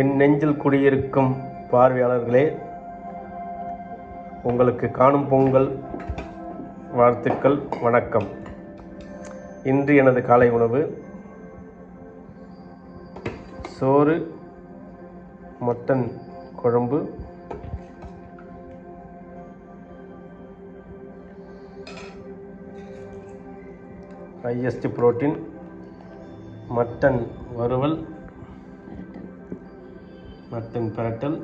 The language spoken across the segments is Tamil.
என் நெஞ்சில் குடியிருக்கும் பார்வையாளர்களே, உங்களுக்கு காணும் பொங்கல் வாழ்த்துக்கள், வணக்கம். இன்று எனது காலை உணவு சோறு, மட்டன் குழம்பு, ஹையஸ்ட் புரோட்டீன், மட்டன் வறுவல், மட்டன் பிரட்டல்,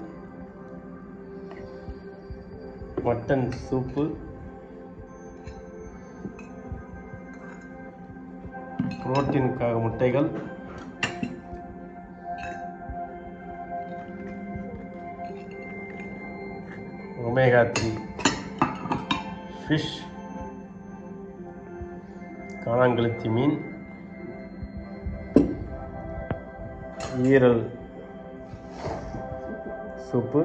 மட்டன் சூப்பு, புரோட்டீனுக்காக முட்டைகள், ஒமேகா 3 ஃபிஷ், காணாங்கழுத்தி மீன், ஈரல் சூப்பு,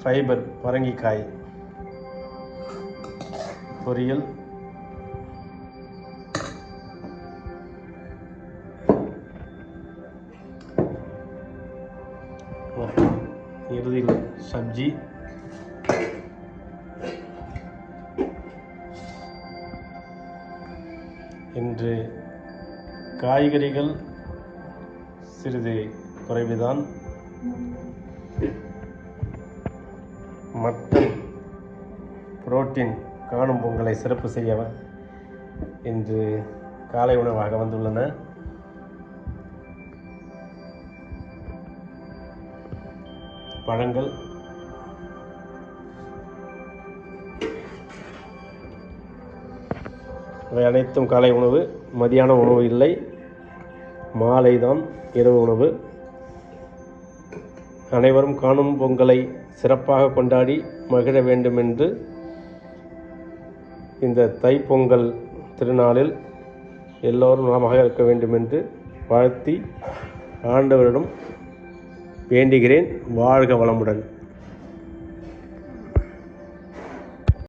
ஃபைபர் பரங்கிக்காய் பொரியல், இறுதியில் சப்ஜி. இன்று காய்கறிகள் சிறிது குறைவுதான். மட்டன் புரோட்டீன் காணும் பொங்கலை சிறப்பு செய்ய இன்று காலை உணவாக வந்துள்ளன. பழங்கள், இவை அனைத்தும் காலை உணவு. மதியான உணவு இல்லை, மாலை தான் இரவு உணவு. அனைவரும் காணும் பொங்கலை சிறப்பாக கொண்டாடி மகிழ வேண்டுமென்று இந்த தைப்பொங்கல் திருநாளில் எல்லோரும் நலமாக இருக்க வேண்டுமென்று வாழ்த்தி ஆண்டவரிடம் வேண்டுகிறேன். வாழ்க வளமுடன்.